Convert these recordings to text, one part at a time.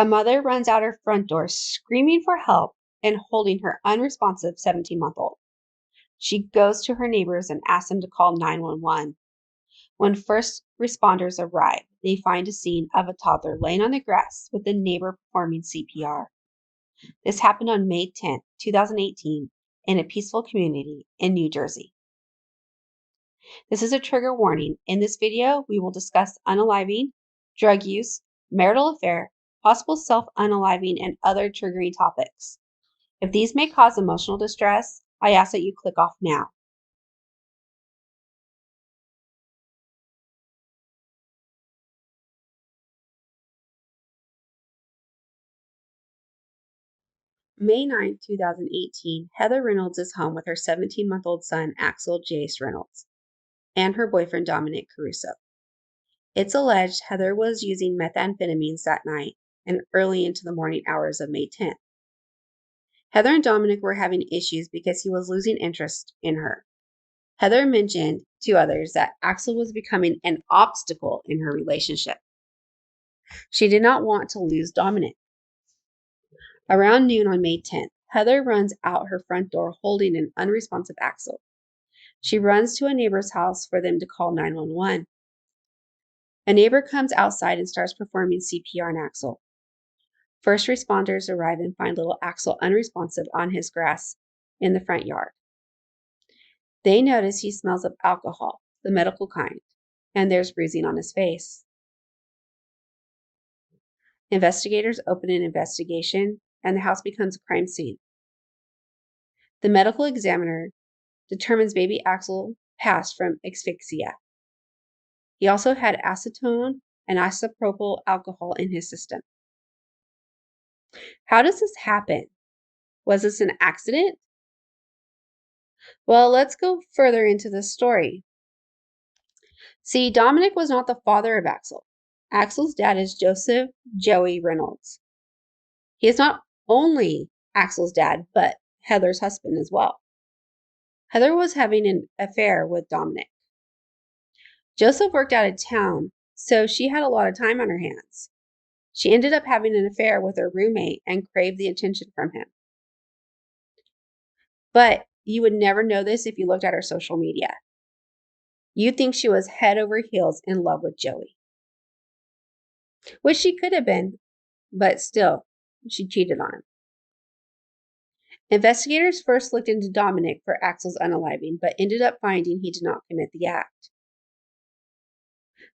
A mother runs out her front door screaming for help and holding her unresponsive 17-month-old. She goes to her neighbors and asks them to call 911. When first responders arrive, they find a scene of a toddler laying on the grass with the neighbor performing CPR. This happened on May 10, 2018, in a peaceful community in New Jersey. This is a trigger warning. In this video, we will discuss unaliving, drug use, marital affair, possible self-unaliving, and other triggering topics. If these may cause emotional distress, I ask that you click off now. May 9, 2018, Heather Reynolds is home with her 17-month-old son, Axel Reynolds, and her boyfriend, Dominic Caruso. It's alleged Heather was using methamphetamines that night and early into the morning hours of May 10th. Heather and Dominic were having issues because he was losing interest in her. Heather mentioned to others that Axel was becoming an obstacle in her relationship. She did not want to lose Dominic. Around noon on May 10th, Heather runs out her front door holding an unresponsive Axel. She runs to a neighbor's house for them to call 911. A neighbor comes outside and starts performing CPR on Axel. First responders arrive and find little Axel unresponsive on his grass in the front yard. They notice he smells of alcohol, the medical kind, and there's bruising on his face. Investigators open an investigation, and the house becomes a crime scene. The medical examiner determines baby Axel passed from asphyxia. He also had acetone and isopropyl alcohol in his system. How does this happen? Was this an accident? Well, let's go further into this story. See, Dominic was not the father of Axel. Axel's dad is Joseph Joey Reynolds. He is not only Axel's dad, but Heather's husband as well. Heather was having an affair with Dominic. Joseph worked out of town, so she had a lot of time on her hands. She ended up having an affair with her roommate and craved the attention from him. But you would never know this if you looked at her social media. You'd think she was head over heels in love with Joey. Which she could have been, but still, she cheated on him. Investigators first looked into Dominic for Axel's unaliving, but ended up finding he did not commit the act.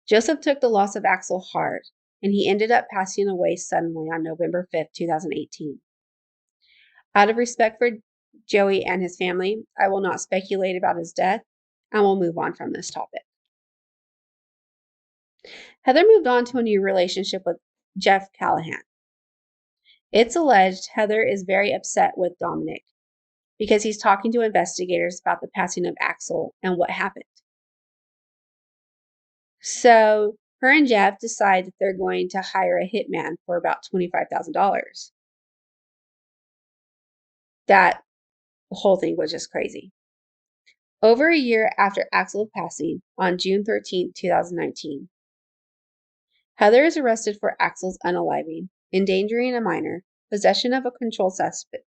Joseph took the loss of Axel hard, and he ended up passing away suddenly on November 5th, 2018. Out of respect for Joey and his family, I will not speculate about his death, and we'll move on from this topic. Heather moved on to a new relationship with Jeff Callahan. It's alleged Heather is very upset with Dominic because he's talking to investigators about the passing of Axel and what happened. So her and Jeff decide that they're going to hire a hitman for about $25,000. That whole thing was just crazy. Over a year after Axel's passing, on June 13, 2019, Heather is arrested for Axel's unaliving, endangering a minor, possession of a controlled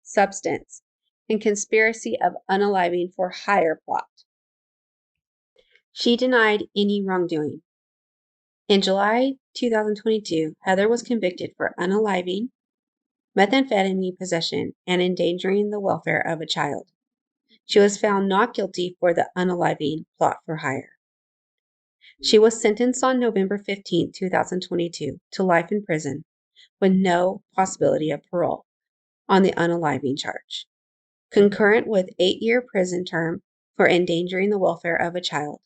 substance, and conspiracy of unaliving for hire plot. She denied any wrongdoing. In July 2022, Heather was convicted for unaliving, methamphetamine possession, and endangering the welfare of a child. She was found not guilty for the unaliving plot for hire. She was sentenced on November 15, 2022 to life in prison with no possibility of parole on the unaliving charge, concurrent with 8-year prison term for endangering the welfare of a child,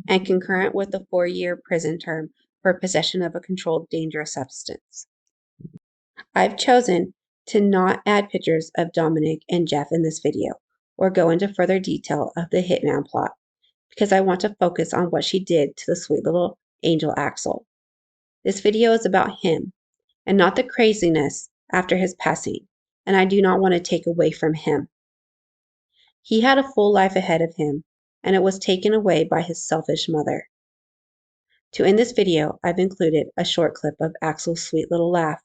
and concurrent with the 4-year prison term for possession of a controlled dangerous substance. I've chosen to not add pictures of Dominic and Jeff in this video or go into further detail of the hitman plot because I want to focus on what she did to the sweet little angel Axel. This video is about him and not the craziness after his passing, and I do not want to take away from him. He had a full life ahead of him, and it was taken away by his selfish mother. To end this video, I've included a short clip of Axel's sweet little laugh.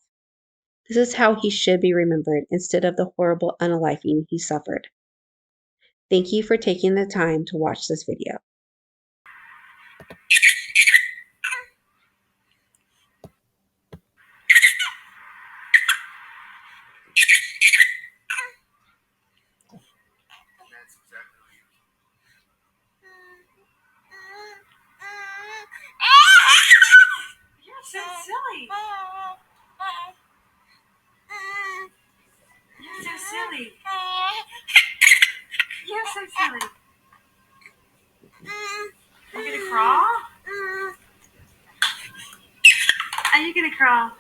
This is how he should be remembered instead of the horrible unaliving he suffered. Thank you for taking the time to watch this video. You're so silly. You're so silly. You're so silly. Are you gonna crawl? Are you gonna crawl?